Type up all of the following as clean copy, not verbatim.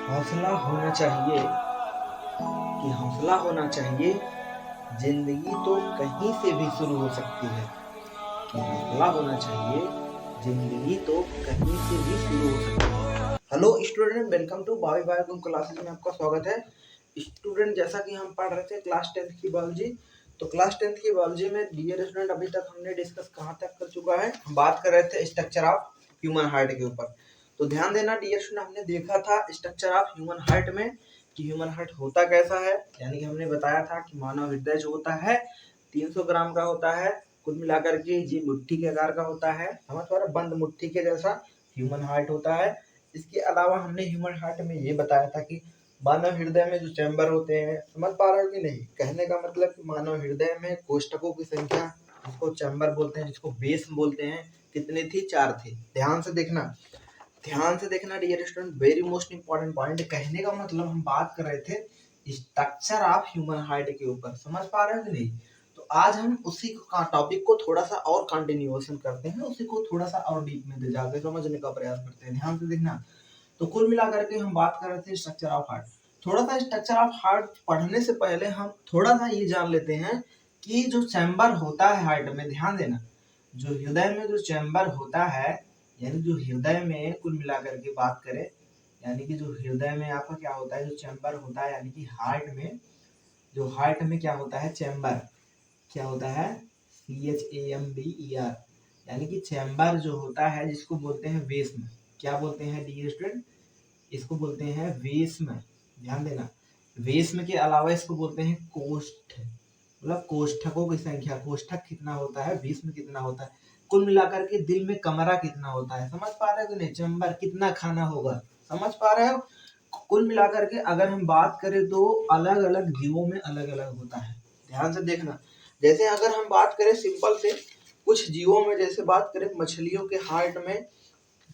हौसला होना चाहिए हौसला होना चाहिए। जिंदगी तो कहीं से भी शुरू हो सकती है हौसला होना चाहिए। जिंदगी तो कहीं से भी शुरू हो सकती है। हेलो स्टूडेंट, वेलकम टू बावी बायोकॉम क्लासेस में आपका स्वागत है। स्टूडेंट, जैसा कि हम पढ़ रहे थे क्लास 10th की बायोलॉजी, तो क्लास 10th की बायोलॉजी में डियर स्टूडेंट अभी तक हमने डिस्कस कहाँ तक कर चुका है। हम बात कर रहे थे स्ट्रक्चर ऑफ ह्यूमन हार्ट के ऊपर। तो ध्यान देना डियर स्टूडेंट, हमने देखा था स्ट्रक्चर ऑफ ह्यूमन हार्ट में कि ह्यूमन हार्ट होता कैसा है। यानी कि हमने बताया था कि मानव हृदय जो होता है 300 ग्राम का होता है। कुल मिलाकर के जी मुट्ठी के आकार का होता है, समझ पा रहे, बंद मुट्ठी के जैसा ह्यूमन हार्ट होता है। इसके अलावा हमने ह्यूमन हार्ट में ये बताया था कि मानव हृदय में जो चैम्बर होते हैं, समझ पा रहे हो कि नहीं। कहने का मतलब कि मानव हृदय में कोष्ठकों की संख्या, जिसको चैम्बर बोलते हैं, जिसको बेस बोलते हैं, कितनी थी? 4 थी। ध्यान से देखना dear student, very most important point. कहने का मतलब हम बात कर रहे थे स्ट्रक्चर ऑफ ह्यूमन हार्ट के ऊपर, समझ पा रहे हो कि नहीं। तो आज हम उसी का टॉपिक को थोड़ा सा और कंटिन्यूएशन करते हैं, उसी को थोड़ा सा और डीप में जाकर समझने का प्रयास करते हैं। ध्यान से देखना। तो कुल मिलाकर के हम बात कर रहे थे स्ट्रक्चर ऑफ हार्ट। थोड़ा सा स्ट्रक्चर ऑफ हार्ट पढ़ने से पहले हम थोड़ा सा ये जान लेते हैं कि जो चैम्बर होता है हार्ट में, ध्यान देना, जो हृदय में जो चैम्बर होता है, यानी जो हृदय में कुल मिलाकर के बात करें, यानी कि जो हृदय में आपका क्या होता है, जो चैम्बर होता है, यानी कि हार्ट में, जो हार्ट में क्या होता है, चैम्बर क्या होता है, CHAMBER, यानी कि चैम्बर जो होता है, जिसको बोलते हैं वेस्म। क्या बोलते हैं डियर स्टूडेंट? इसको बोलते हैं वेस्म। ध्यान देना, वेस्म के अलावा इसको बोलते हैं कोष्ठ, मतलब कोष्ठकों की संख्या। कोष्ठक कितना होता है, वेस्म कितना होता है, कुल मिलाकर के दिल में कमरा कितना होता है, समझ पा रहे हो कि नहीं। चैम्बर कितना खाना होगा, समझ पा रहे हो। कुल मिलाकर के अगर हम बात करें तो अलग अलग जीवों में अलग अलग होता है। ध्यान से देखना, जैसे अगर हम बात करें सिंपल से कुछ जीवों में, जैसे बात करें मछलियों के हार्ट में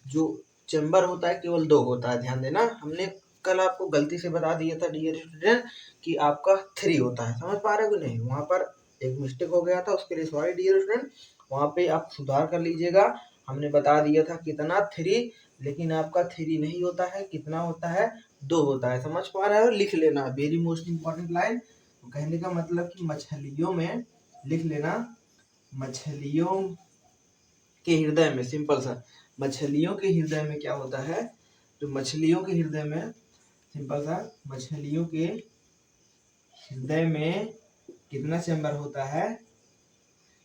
जो चैम्बर होता है केवल 2 होता है। ध्यान देना, हमने कल आपको गलती से बता दिया था डियर स्टूडेंट कि आपका 3 होता है, समझ पा रहे हो कि नहीं। वहां पर एक मिस्टेक हो गया था, उसके लिए सॉरी डियर स्टूडेंट, वहां पे आप सुधार कर लीजिएगा। हमने बता दिया था कितना 3, लेकिन आपका 3 नहीं होता है, कितना होता है, 2 होता है, समझ पा रहे हो। लिख लेना, वेरी मोस्ट इंपॉर्टेंट लाइन। कहने का मतलब कि मछलियों में, लिख लेना, मछलियों के हृदय में, सिंपल सा, मछलियों के हृदय में क्या होता है, जो मछलियों के हृदय में, सिंपल सा, मछलियों के हृदय में कितना चैम्बर होता है,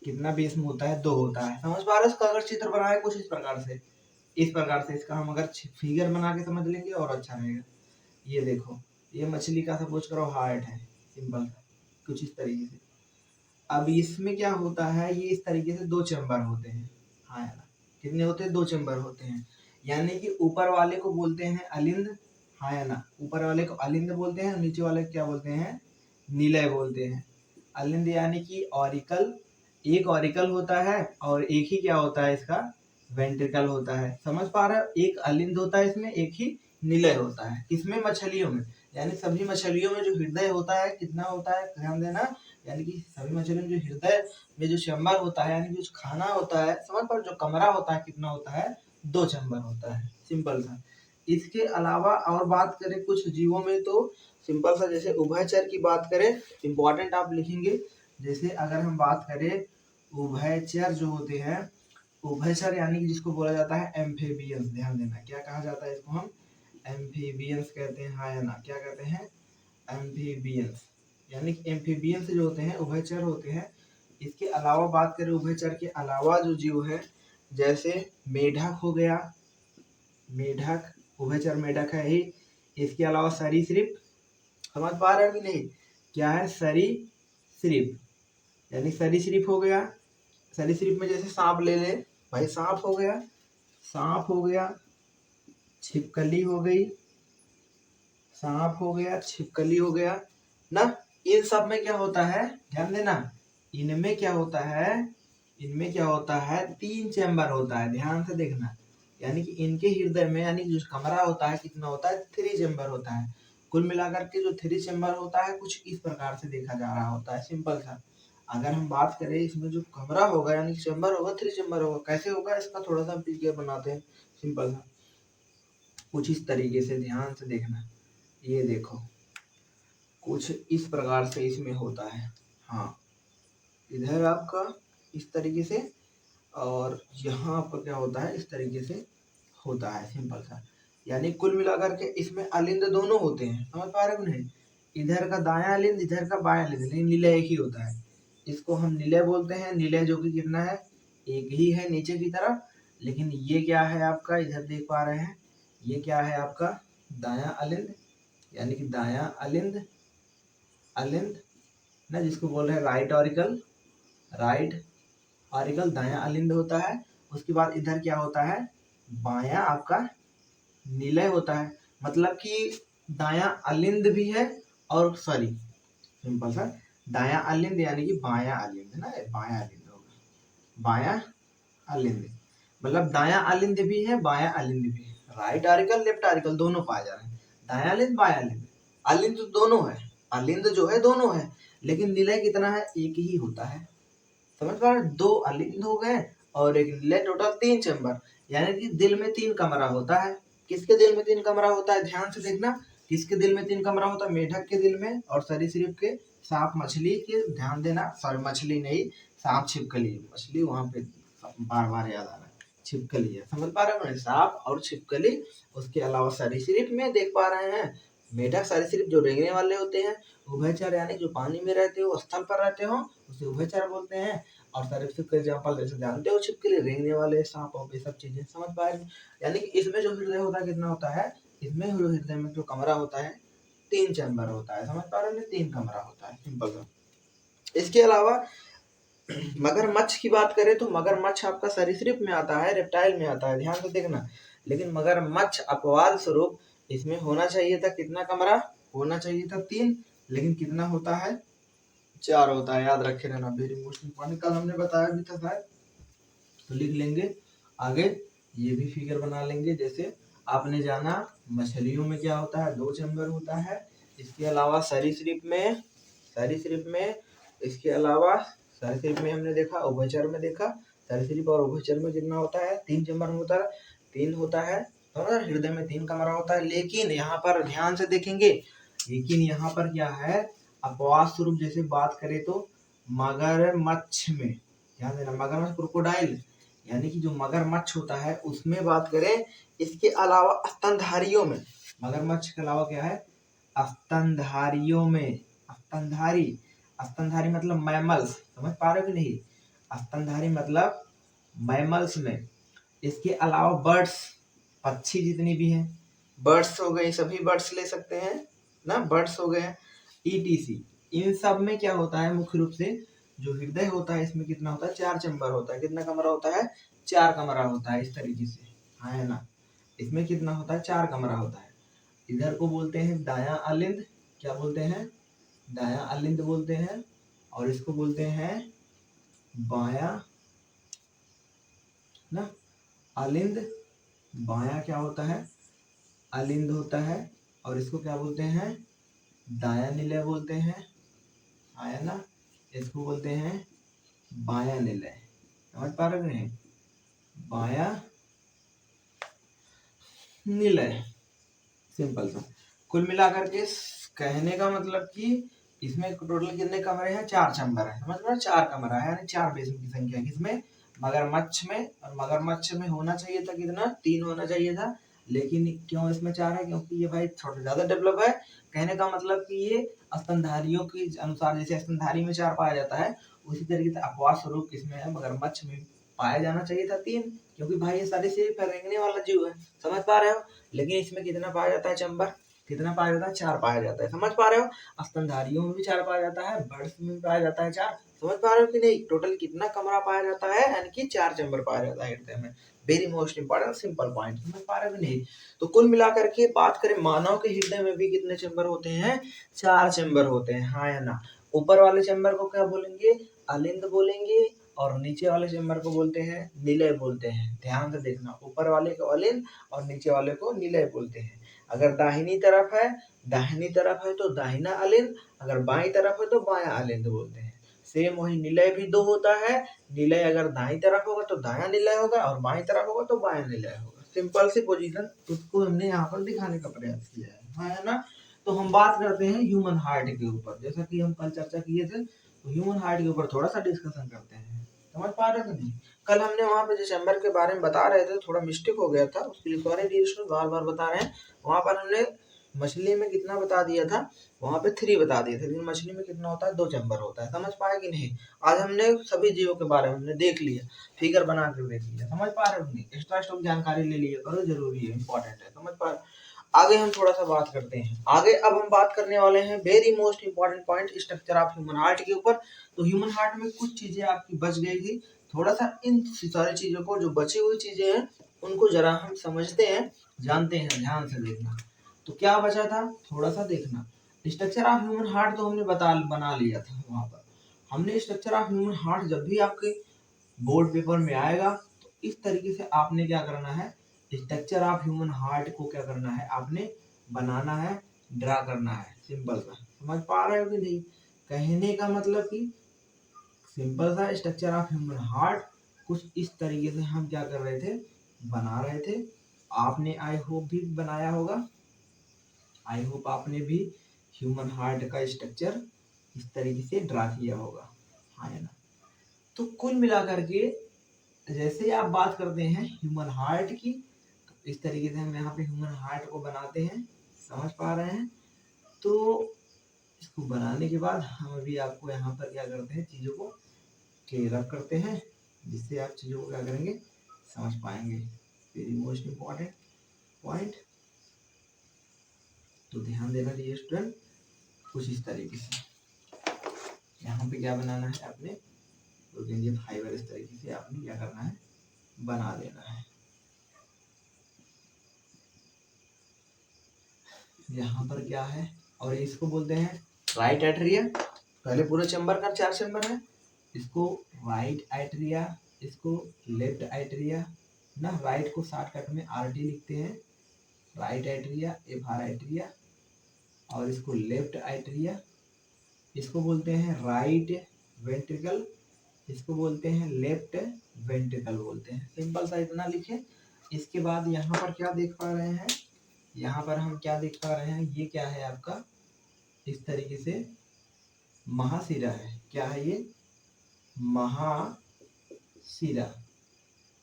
कितना बेस में होता है, 2 होता है, समझ पा रहे हो। इसका अगर चित्र बनाए कुछ इस प्रकार से इसका हम अगर फिगर बना के समझ लेंगे और अच्छा रहेगा। ये देखो, ये मछली का सपोज करो हार्ट है, सिंपल सा, कुछ इस तरीके से। अब इसमें क्या होता है, ये इस तरीके से 2 चैम्बर होते हैं। हाँ यार, कितने होते हैं, 2 चैम्बर होते हैं। यानी कि ऊपर वाले को बोलते हैं अलिंद, हाँ या ना, ऊपर वाले को अलिंद बोलते हैं, नीचे वाले को क्या बोलते हैं, निलय बोलते हैं। अलिंद यानी कि ऑरिकल, एक ऑरिकल होता है और एक ही क्या होता है इसका, वेंट्रिकल होता है, समझ पा रहे हो। एक अलिंद होता है इसमें, एक ही निलय होता है, किसमें, मछलियों में। यानी सभी मछलियों में जो हृदय होता है कितना होता है, ध्यान देना, यानी कि सभी मछलियों में जो हृदय में जो चैम्बर होता है, यानी कि जो खाना होता है, समझ पर, जो कमरा होता है, कितना होता है, 2 चैम्बर होता है, सिंपल सा। इसके अलावा और बात करें कुछ जीवों में, तो सिंपल सा, जैसे उभयचर की बात करें, इंपॉर्टेंट आप लिखेंगे। जैसे अगर हम बात करें उभयचर जो होते हैं, उभयचर यानी कि जिसको बोला जाता है एम्फीबियंस। ध्यान देना, क्या कहा जाता है इसको, हम एम्फीबियंस कहते हैं, हाँ या ना, क्या कहते हैं, एम्फीबियंस। यानी कि एम्फीबियंस जो होते हैं उभयचर होते हैं। इसके अलावा बात करें उभयचर के अलावा जो जीव है, जैसे मेढक हो गया, मेढक उभयचर मेढक है ही। इसके अलावा सरीसृप, समझ पा रहे हो कि नहीं, क्या है, सरीसृप, यानी सरीसृप हो गया। सरीसृप में जैसे सांप ले ले भाई, सांप हो गया, सांप हो गया, छिपकली हो गई, सांप हो गया, छिपकली हो गया ना। इन सब में क्या होता है, ध्यान देना, इनमें क्या होता है, इनमें क्या होता है, 3 चैम्बर होता है, ध्यान से देखना। यानी कि इनके हृदय में, यानी जो कमरा होता है, कितना होता है, 3 चैम्बर होता है। कुल मिलाकर के जो 3 चैम्बर होता है, कुछ इस प्रकार से देखा जा रहा होता है, सिंपल सा। अगर हम बात करें इसमें जो कमरा होगा, यानी चैम्बर होगा, 3 चैम्बर होगा, कैसे होगा, इसका थोड़ा सा पिक्चर बनाते हैं, सिंपल सा, कुछ इस तरीके से, ध्यान से देखना। ये देखो कुछ इस प्रकार से इसमें होता है। हाँ, इधर आपका इस तरीके से, और यहाँ पर क्या होता है, इस तरीके से होता है, सिंपल सा। यानी कुल मिलाकर के इसमें अलिंद दोनों होते हैं, समझ पा रहे हो नहीं? इधर का दायां अलिंद, इधर का बायां अलिंद, लेकिन निलय एक ही होता है। इसको हम निलय बोलते हैं। निलय जो कि कितना है, एक ही है नीचे की तरफ। लेकिन ये क्या है आपका, इधर देख पा रहे हैं, ये क्या है आपका दायां अलिंद, यानी कि दायां अलिंद, अलिंद ना, जिसको बोल रहे हैं राइट ऑरिकल, राइट ऑरिकल दायां अलिंद होता है। उसके बाद इधर क्या होता है, बायां आपका निलय होता है। मतलब कि दायां अलिंद भी है, और सॉरी सिंपल सा, दायां अलिंद यानी कि बायां अलिंद ना, बायां अलिंद होगा, बायां अलिंद मतलब दायां अलिंद भी है, बायां अलिंद भी है। राइट आर्टिकल लेफ्ट आर्टिकल दोनों पाए जा रहे हैं, दायां अलिंद बायां अलिंद। अलिंद तो दोनों है, अलिंद जो है दोनों है, लेकिन निलय कितना है, एक ही होता है। समझ पा रहे, दो अलिंद हो गए और एक निलय, टोटल 3 चैम्बर। यानी कि दिल में 3 कमरा होता है। किसके दिल में 3 कमरा होता है, ध्यान से देखना। किसके दिल में 3 कमरा होता है, मेढक के दिल में और सरीसृप के, सांप मछली के, ध्यान देना, सॉरी मछली नहीं, सांप छिपकली, मछली वहां पे बार बार याद आ रहा है, छिपकली है, समझ पा रहे हो, सांप और छिपकली। उसके अलावा सरीसृप में देख पा रहे हैं, मेढक सरीसृप जो रेंगने वाले होते हैं, उभयचर यानी जो पानी में रहते हो, स्थल पर रहते हो, उसे उभयचर बोलते हैं। और सरीसृप का एग्जाम्पल जैसे जानते हो, छिपकली, रेंगने वाले सांप और ये सब चीजें, समझ पा रहे हो। यानी कि इसमें जो हृदय होता है कितना होता है, इसमें हृदय में जो कमरा होता है 3 चैम्बर होता है, समझ पा रहे हो, 3 कमरा होता है, सिंपल सा। इसके अलावा मगरमच्छ की बात करें तो मगरमच्छ आपका सरीसृप में आता है, रेप्टाइल में आता है, ध्यान से देखना। लेकिन मगरमच्छ अपवाद स्वरूप इसमें होना चाहिए था कितना कमरा, होना चाहिए था 3, लेकिन कितना होता है, 4 होता है, याद रखे रहना, वेरी मोस्ट इम्पोर्टेंट। कल हमने बताया भी था शायद, तो लिख लेंगे आगे। ये भी फिगर बना लेंगे। जैसे आपने जाना मछलियों में क्या होता है, 2 चैम्बर होता है। इसके अलावा सरीसृप में, सरीसृप में, इसके अलावा सरीसृप में हमने देखा, उभयचर में देखा, सरीसृप और उभयचर में कितना होता है, 3 चैम्बर होता है, 3 होता है। हृदय में 3 कमरा होता है। लेकिन यहाँ पर ध्यान से देखेंगे, लेकिन यहाँ पर क्या है, अपवाद स्वरूप जैसे बात करें तो मगरमच्छ में, ध्यान देना, मगरमच्छ क्रोकोडाइल यानी कि जो मगरमच्छ होता है उसमें बात करें। इसके अलावा स्तनधारियों में, मगरमच्छ के अलावा क्या है, स्तनधारियों में, स्तनधारी, स्तनधारी मतलब मैमल्स, समझ पा रहे हो कि नहीं, स्तनधारी मतलब मैमल्स में। इसके अलावा बर्ड्स, पक्षी जितनी भी हैं, बर्ड्स हो गए, सभी बर्ड्स ले सकते हैं ना, बर्ड्स हो गए, ईटीसी। इन सब में क्या होता है, मुख्य रूप से जो हृदय होता है इसमें कितना होता है, 4 चैम्बर होता है। कितना कमरा होता है, 4 कमरा होता है, इस तरीके से, हाँ है ना। इसमें कितना होता है, 4 कमरा होता है। इधर को बोलते हैं दायां अलिंद, क्या बोलते हैं, दायां अलिंद बोलते हैं। और इसको बोलते हैं बायां ना अलिंद, बायां क्या होता है, अलिंद होता है। और इसको क्या बोलते हैं, दायां निलय बोलते हैं, आया ना। इसको बोलते हैं बायां निलय, समझ पा रहे हैं, बायां निलय, सिंपल सा। कुल मिलाकर के कहने का मतलब कि इसमें टोटल कितने कमरे हैं, 4 चैम्बर है, समझ रहे हो, 4 कमरा है, यानी 4 बेसिन की संख्या है किसमें, मगरमच्छ में। और मगरमच्छ में होना चाहिए था कितना, 3 होना चाहिए था, लेकिन क्यों इसमें 4 है, क्योंकि ये भाई थोड़ा ज्यादा डेवलप है। कहने का मतलब कि ये स्तनधारियों के अनुसार, जैसे स्तनधारी में 4 पाया जाता है, उसी तरीके से अपवाद स्वरूप किसमें है, मगरमच्छ में पाया जाना चाहिए था 3, क्योंकि भाई ये सारे से रेंगने वाला जीव है, समझ पा रहे हो। लेकिन इसमें कितना पाया जाता है चैम्बर, कितना पाया जाता है, 4 पाया जाता है, समझ पा रहे हो। स्तनधारियों में भी 4 पाया जाता है, बर्ड्स में भी पाया जाता है 4, समझ पा रहे हो कि नहीं। टोटल कितना कमरा पाया जाता है, यानी कि 4 चैम्बर पाया जाता है हृदय में। Very most important simple point, समझ पा रहे हो कि नहीं। तो कुल मिलाकर के बात करें, मानव के हृदय में भी कितने चैम्बर होते हैं, 4 चैम्बर होते हैं, हाँ या ना। ऊपर वाले चैम्बर को क्या बोलेंगे, अलिंद बोलेंगे, और नीचे वाले चैम्बर को बोलते हैं निलय बोलते हैं। ध्यान से देखना, ऊपर वाले को अलिंद और नीचे वाले को निलय बोलते हैं। अगर दाहिनी तरफ है, दाहिनी तरफ है तो दाहिना अलिंद, अगर बाईं तरफ है तो बायां अलिंद बोलते हैं। सेम वही निलय भी 2 होता है। निलय अगर दाईं तरफ होगा तो दायां निलय होगा, और बाईं तरफ होगा तो बायां निलय होगा। सिंपल सी पोजीशन, उसको हमने यहाँ पर दिखाने का प्रयास किया है, हाँ है ना। तो हम बात करते हैं ह्यूमन हार्ट के ऊपर। जैसा कि हम कल चर्चा किए थे, तो ह्यूमन हार्ट के ऊपर थोड़ा सा डिस्कशन करते हैं। समझ पा रहे थे नहीं? कल हमने वहां पे जो चैम्बर के बारे में बता रहे थे, थोड़ा मिस्टेक हो गया था, उसके लिए सॉरी डियर स्टूडेंट, बार बार बता रहे हैं। वहां पर हमने मछली में कितना बता दिया था, वहां पे 3 बता दिए थे, लेकिन मछली में कितना होता है, 2 चैम्बर होता है। समझ पाए कि नहीं? आज हमने सभी जीवों के बारे में हमने देख लिया, फिगर बना कर देख लिया। समझ पा रहे हो नहीं? एक्स्ट्रा स्टॉक जानकारी ले लिया करो, जरूरी है, इंपॉर्टेंट है। समझ पा रहे? आगे हम थोड़ा सा बात करते हैं। आगे अब हम बात करने वाले हैं very most important point, structure of human heart के ऊपर। तो ह्यूमन हार्ट में कुछ चीजें आपकी बच गई थी, थोड़ा सा इन सारी चीजों को, जो बची हुई चीजें हैं उनको जरा हम समझते हैं, जानते हैं, ध्यान से देखना। तो क्या बचा था, थोड़ा सा देखना। स्ट्रक्चर ऑफ ह्यूमन हार्ट तो हमने बना लिया था वहां पर। हमने स्ट्रक्चर ऑफ ह्यूमन हार्ट जब भी आपके बोर्ड पेपर में आएगा, तो इस तरीके से आपने क्या करना है, स्ट्रक्चर ऑफ ह्यूमन हार्ट को क्या करना है, आपने बनाना है, ड्रा करना है। सिंपल सा, समझ पा रहे हो कि नहीं? कहने का मतलब कि सिंपल सा स्ट्रक्चर ऑफ ह्यूमन हार्ट कुछ इस तरीके से हम क्या कर रहे थे, बना रहे थे। आपने आई होप भी बनाया होगा, आई होप आपने भी ह्यूमन हार्ट का स्ट्रक्चर इस तरीके से ड्रा किया होगा, हाँ या ना? तो कुल मिलाकर के जैसे आप बात करते हैं ह्यूमन हार्ट की, तो इस तरीके से हम यहाँ पे ह्यूमन हार्ट को बनाते हैं। समझ पा रहे हैं? तो इसको बनाने के बाद हम अभी आपको यहाँ पर क्या करते हैं, चीज़ों को क्लियर अप करते हैं, जिससे आप चीज़ों को क्या करेंगे, समझ पाएंगे। वेरी मोस्ट इम्पॉर्टेंट पॉइंट, तो ध्यान देना डियर स्टूडेंट। कुछ इस तरीके से यहाँ पे क्या बनाना है आपने, प्रोटीन फाइबर इस तरीके से आपने क्या करना है, बना देना है। यहाँ पर क्या है, और इसको बोलते हैं राइट एट्रिया। पहले पूरे चैम्बर का 4 चैम्बर है, इसको राइट एट्रिया, इसको लेफ्ट एट्रिया ना, राइट को शॉर्टकट में आरटी लिखते हैं, राइट एट्रिया, एफआर एट्रिया, और इसको लेफ्ट एट्रिया, इसको बोलते हैं राइट वेंट्रिकल, इसको बोलते हैं लेफ्ट वेंट्रिकल बोलते हैं। सिंपल सा इतना लिखे। इसके बाद यहाँ पर क्या देख पा रहे हैं, यहाँ पर हम क्या देख पा रहे हैं, ये क्या है आपका, इस तरीके से महाशिरा है। क्या है ये, महाशिरा,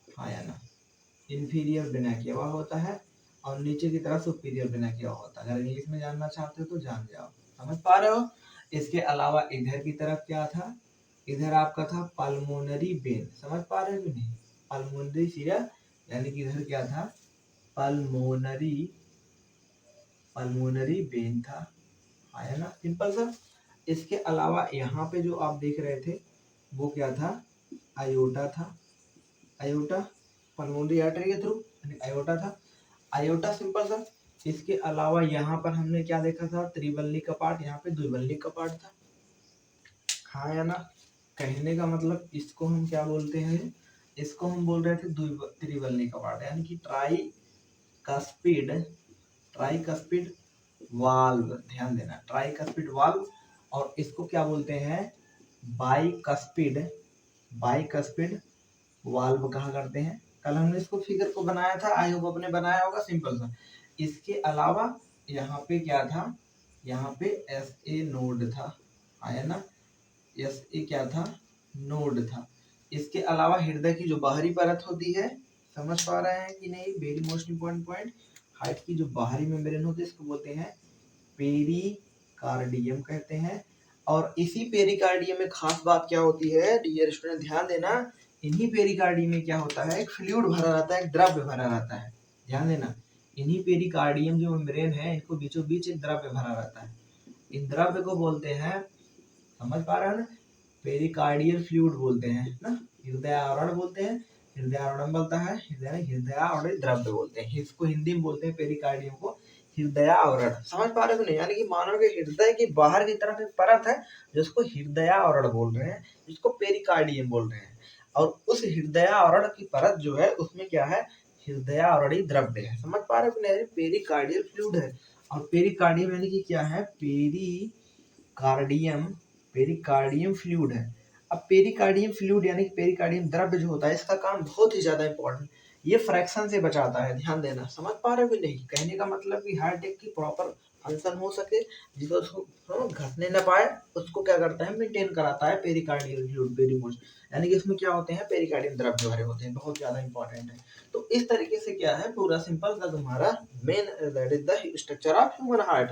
हाँ या ना? इंफीरियर बिना केवा होता है, और नीचे की तरफ सुपीरियर बिना केवा होता है। अगर इंग्लिश में जानना चाहते हो तो जान जाओ। समझ पा रहे हो? इसके अलावा इधर की तरफ क्या था, इधर आपका था पल्मोनरी वेन। समझ पा रहे हो कि नहीं? पल्मोनरी शिरा, यानी कि इधर क्या था, पल्मोनरी वेन था, आया ना? सिंपल सा। इसके अलावा यहाँ पे जो आप देख रहे थे वो क्या था, आयोटा था। आयोटा पल्मोनरी आर्टरी के थ्रू आयोटा था, आयोटा। सिंपल सा। इसके अलावा यहाँ पर हमने क्या देखा था, त्रिबल्ली कपाट, यहाँ पे द्विबल्ली कपाट था, हाँ या ना? कहने का मतलब इसको हम क्या बोलते हैं, इसको हम बोल रहे थे त्रिबल्ली कपाट, यानी कि ट्राइकस्पिड वाल्व। ध्यान देना, ट्राइकस्पिड वाल्व। और इसको क्या बोलते हैं, बाइकस्पिड वाल्व कहा करते हैं। कल हमने इसको फिगर को बनाया था, आई होप आपने बनाया होगा। सिंपल सा। इसके अलावा यहाँ पे क्या था, यहाँ पे एस ए नोड था, आया ना? एस ए क्या था, नोड था। इसके अलावा हृदय की जो बाहरी परत होती है, समझ पा रहे हैं कि नहीं? Very most important point, heart की जो बाहरी मेम्ब्रेन होती है इसको बोलते हैं पेरिकार्डियम कहते हैं। और इसी पेरिकार्डियम में खास बात क्या होती है डियर स्टूडेंट, ध्यान देना। इन्हीं पेरिकार्डियम में क्या होता है, एक फ्लूइड भरा रहता है, एक द्रव्य भरा रहता है। ध्यान देना, इन्हीं पेरिकार्डियम जो मेम्ब्रेन है, इनको बीचों बीच एक द्रव्य भरा रहता है। इन द्रव्य को बोलते हैं, समझ पा रहे हो ना, पेरिकार्डियल फ्लूइड बोलते हैं ना, हृदय आवरण बोलते हैं। हृदय आवरण बोलता है, हृदय आवरण द्रव्य बोलते हैं। इसको हिंदी में बोलते हैं पेरिकार्डियम को हृदय आवरण। समझ पा रहे हो नहीं? यानी कि मानव के हृदय की बाहर की तरफ एक परत है जिसको हृदय आवरण बोल रहे हैं, जिसको पेरिकार्डियम बोल रहे हैं। और उस हृदय आवरण की परत जो है उसमें क्या है, हृदय आवरणीय द्रव्य है। समझ पा रहे हो नहीं? पेरिकार्डियल फ्लूइड है। और पेरिकार्डियम यानी कि क्या है, पेरिकार्डियम फ्लूइड है। अब पेरिकार्डियम फ्लूइड यानी कि पेरिकार्डियम द्रव्य जो होता है, इसका काम बहुत ही ज्यादा इंपॉर्टेंट, ये फ्रैक्शन से बचाता है, ध्यान देना। समझ पा रहे हो कि नहीं? कहने का मतलब कि हार्ट की प्रॉपर फंक्शन हो सके, जिसको उसको घटने न पाए, उसको क्या करता है, मेंटेन कराता है पेरिकार्डियल फ्लूइड, पेरीमोस्ट, यानी कि इसमें क्या होते हैं, पेरिकार्डियम द्रव्य भरे होते हैं, बहुत ज्यादा इंपॉर्टेंट है। तो इस तरीके से क्या है, पूरा सिंपल सा तुम्हारा main that is the structure of human heart.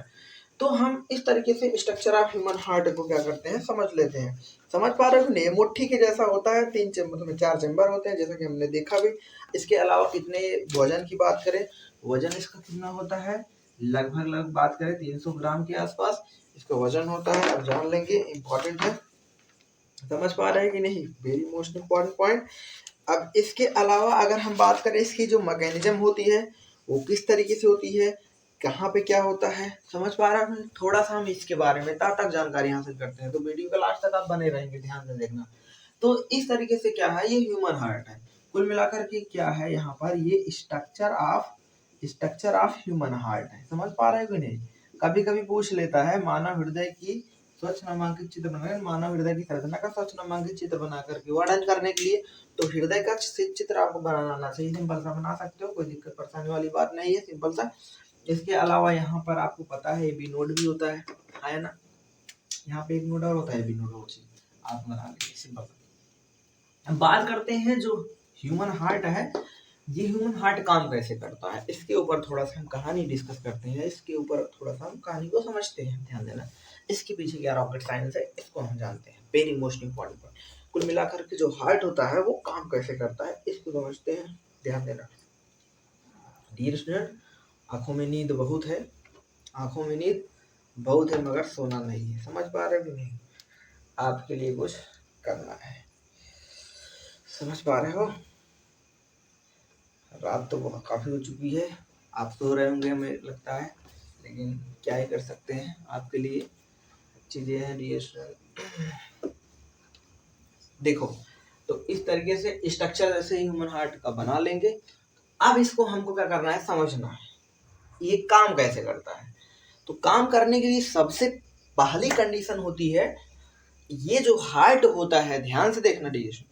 तो हम इस तरीके से स्ट्रक्चर ऑफ ह्यूमन हार्ट को क्या करते हैं, समझ लेते हैं। समझ पा रहे हो नहीं? मुट्ठी के जैसा होता है, 3 चेम्बर में 4 चेम्बर होते हैं, जैसा कि हमने देखा भी। इसके अलावा कितने वजन की बात करें, वजन इसका कितना होता है, लगभग बात करें 300 ग्राम के आसपास इसका वजन होता है। अब जान लेंगे, इंपॉर्टेंट है। समझ पा रहे हैं कि नहीं? Very most important point. अब इसके अलावा अगर हम बात करें इसकी जो मैकेनिज्म होती है वो किस तरीके से होती है, कहाँ पे क्या होता है, समझ पा रहा है? थोड़ा सा हम इसके बारे में तब तक जानकारी हासिल करते हैं, तो वीडियो के लास्ट तक आप बने रहेंगे, ध्यान से देखना। तो इस तरीके से क्या है, ये ह्यूमन हार्ट है। कुल मिलाकर के क्या है यहाँ पर, ये स्ट्रक्चर ऑफ ह्यूमन हार्ट है। समझ पा रहे हो कि नहीं? कभी कभी पूछ लेता है, मानव हृदय की स्वच्छ नामांकित चित्र बनाकर, मानव हृदय की संरचना का स्वच्छ नामांकित चित्र बना करके वर्णन करने के लिए, तो हृदय का चित्र आपको बनाना आना चाहिए। सिंपल सा बना सकते हो, कोई दिक्कत परेशानी वाली बात नहीं है, सिंपल सा। इसके अलावा यहाँ पर आपको पता है बी नोड भी होता है ना? यहाँ पे एक नोड और होता है, बी नोड और चीज आप बना लीजिए, सिंपल। हम बात करते हैं जो ह्यूमन हार्ट है, ये ह्यूमन हार्ट काम कैसे करता है, इसके ऊपर थोड़ा सा हम कहानी डिस्कस करते हैं, इसके ऊपर थोड़ा सा हम कहानी को समझते हैं, ध्यान देना। इसके पीछे क्या रॉकेट साइंस है, इसको हम जानते हैं, वेरी मोस्ट इंपॉर्टेंट पॉइंट। कुल मिलाकर के जो हार्ट होता है वो काम कैसे करता है, इसको समझते हैं, ध्यान देना। डियर स्टूडेंट, आंखों में नींद बहुत है, आंखों में नींद बहुत है, मगर सोना नहीं है। समझ पा रहे हो कि नहीं? आपके लिए कुछ करना है, समझ पा रहे हो? रात तो बहुत काफ़ी हो चुकी है, आप सो रहे होंगे हमें लगता है, लेकिन क्या ही कर सकते हैं, आपके लिए चीज़ें हैं डियर। देखो, तो इस तरीके से स्ट्रक्चर जैसे ह्यूमन हार्ट का बना लेंगे। अब इसको हमको क्या करना है, समझना है ये काम कैसे करता है। तो काम करने के लिए सबसे पहली कंडीशन होती है, ये जो हार्ट होता है, ध्यान से देखना डियर,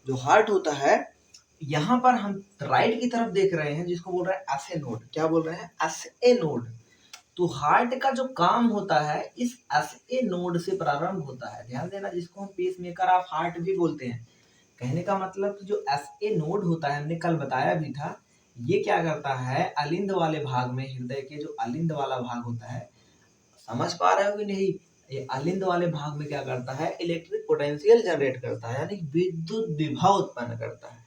जो हार्ट होता है, यहाँ पर हम राइट की तरफ देख रहे हैं, जिसको बोल रहे हैं एस ए नोड। क्या बोल रहे हैं? S A node. तो हार्ट का जो काम होता है इस एस ए नोड से प्रारंभ होता है, ध्यान देना, जिसको हम पेस मेकर ऑफ हार्ट भी बोलते हैं। कहने का मतलब कि जो एस ए नोड होता है, हमने कल बताया भी था, ये क्या करता है, अलिंद वाले भाग में, हृदय के जो अलिंद वाला भाग होता है, समझ पा रहे हो कि नहीं? ये अलिंद वाले भाग में क्या करता है, इलेक्ट्रिक पोटेंशियल जनरेट करता है, यानी विद्युत विभव उत्पन्न करता है।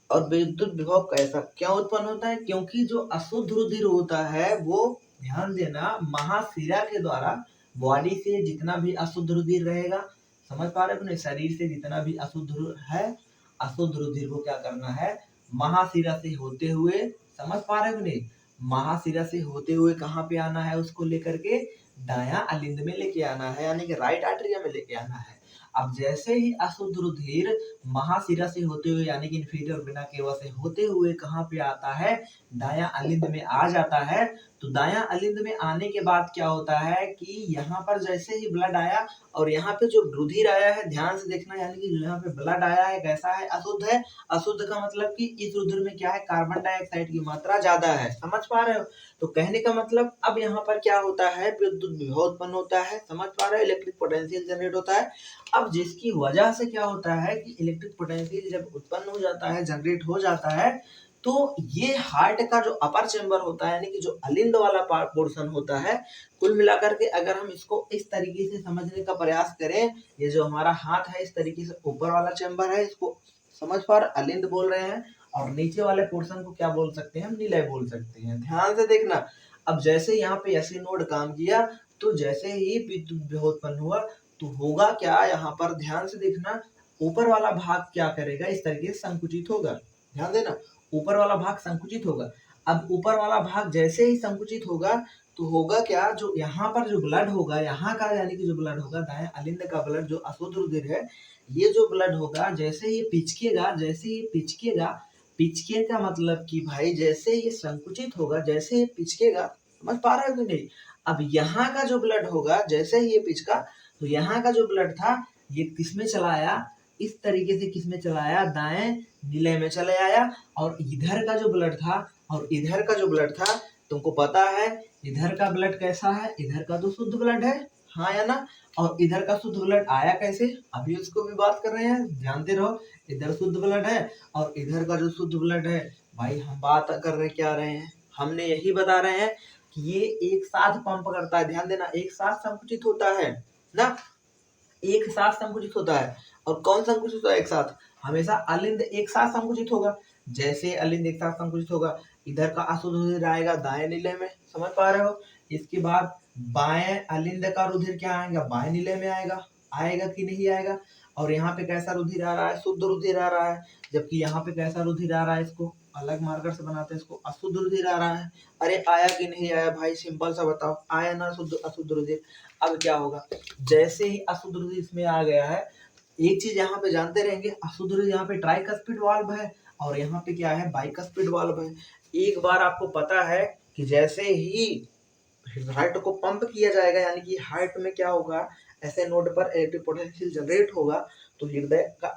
और विद्युत विभव कैसा क्या उत्पन्न होता है, क्योंकि जो अशुद्ध रुधिर होता है वो, ध्यान देना, महाशिरा के द्वारा बॉडी से जितना भी अशुद्ध रुधिर रहेगा, समझ पा रहे हो नहीं, शरीर से जितना भी अशुद्ध है, अशुद्ध रुधिर को क्या करना है, महाशिरा से होते हुए, समझ पा रहे हो नहीं, महाशिरा से होते हुए कहाँ पे आना है, उसको लेकर के दाया अलिंद में लेके आना है, यानी कि राइट आर्टरिया में लेके आना है। अब जैसे ही अशुद्ध रुधिर महाशिरा से होते हुए, यानी कि इंफीरियर वेना केवा से होते हुए कहाँ पे आता है, दाया अलिंद में आ जाता है। तो दाया अलिंद में आने के बाद क्या होता है कि यहाँ पर जैसे ही ब्लड आया और यहाँ पे जो रुधिर आया है, ध्यान से देखना, यानी कि जो यहाँ पे ब्लड आया है कैसा है, अशुद्ध है। अशुद्ध का मतलब कि इस रुधिर में क्या है, कार्बन डाइऑक्साइड की मात्रा ज्यादा है, समझ पा रहे हो? तो कहने का मतलब अब यहाँ पर क्या होता है, विद्युत विभव उत्पन्न होता है, समझ पा रहे हो, इलेक्ट्रिक पोटेंशियल जनरेट होता है। अब जिसकी वजह से क्या होता है कि इलेक्ट्रिक पोटेंशियल जब उत्पन्न हो जाता है, जनरेट हो जाता है, तो ये हार्ट का जो अपर चेंबर होता है, यानी कि जो अलिंद वाला पोर्शन होता है, कुल मिलाकर के अगर हम इसको इस तरीके से समझने का प्रयास करें, ये जो हमारा हाथ है इस तरीके से ऊपर वाला चेंबर है, इसको समझ पा रहे, अलिंद बोल रहे हैं, और नीचे वाले पोर्शन को क्या बोल सकते हैं, हम निलय बोल सकते हैं, ध्यान से देखना। अब जैसे यहाँ पे ऐसे नोड काम किया, तो जैसे ही विद्युत विभव उत्पन्न हुआ, तो होगा क्या, यहाँ पर ध्यान से देखना, ऊपर वाला भाग क्या करेगा, इस तरीके से संकुचित होगा, ध्यान देना, ऊपर वाला भाग संकुचित होगा। अब ऊपर वाला भाग जैसे ही संकुचित होगा, तो होगा क्या, जो यहाँ पर जो ब्लड होगा, यहाँ का यानी कि जो ब्लड होगा, दाएं अलिंद का ब्लड जो अशुद्ध रुधिर है, ये जो ब्लड होगा जैसे ही पिचकेगा, जैसे ही पिचकेगा, पिचके का मतलब कि भाई जैसे ये संकुचित होगा, जैसे ये पिचकेगा, समझ पा रहे हो कि नहीं? अब यहाँ का जो ब्लड होगा, जैसे ही ये पिचका, तो यहाँ का जो ब्लड था ये किसमें चला आया, इस तरीके से किसमें चला आया, दाएं निलय में चले आया। और इधर का जो ब्लड था और इधर का जो ब्लड था, तुमको पता है इधर का ब्लड कैसा है, इधर का तो शुद्ध ब्लड है, हाँ या ना। और इधर का शुद्ध ब्लड आया कैसे, अभी उसको भी बात कर रहे हैं, ध्यान रहो। इधर शुद्ध ब्लड है और इधर का जो शुद्ध ब्लड है, भाई हम बात कर रहे क्या रहे हैं, हमने यही बता रहे हैं कि ये एक साथ पंप करता है, ध्यान देना, एक साथ संकुचित होता है ना, एक साथ संकुचित होता है। और कौन संकुचित होता है एक साथ, हमेशा अलिंद एक साथ संकुचित होगा। जैसे अलिंद एक साथ संकुचित होगा, इधर का अशुद्ध रुधिर आएगा दाएं नीले में, समझ पा रहे हो। इसके बाद बाएं अलिंद का रुधिर क्या आएगा, बाएं नीले में आएगा, आएगा कि नहीं आएगा। और यहाँ पे कैसा रुधिर आ रहा है, शुद्ध रुधिर आ रहा है, जबकि यहाँ पे कैसा रुधिर आ रहा है, इसको अलग मार्कर से बनाते हैं, इसको अशुद्ध रुधिर आ रहा है। अरे आया कि नहीं आया भाई, सिंपल सा बताओ, आया ना शुद्ध अशुद्ध रुधिर। अब क्या होगा, जैसे ही अशुद्ध रुधिर इसमें आ गया है, एक चीज यहाँ पे जानते रहेंगे, अशुद्ध रुधिर यहाँ पे ट्राइकस्पिड वाल्व है और यहाँ पे क्या है, बाइकस्पिड वाल्व है। एक बार आपको पता है कि जैसे ही हार्ट को पंप किया जाएगा, यानी कि हार्ट में क्या होगा, ऐसे नोड पर इलेक्ट्रिक पोटेंशियल जनरेट होगा, तो हृदय का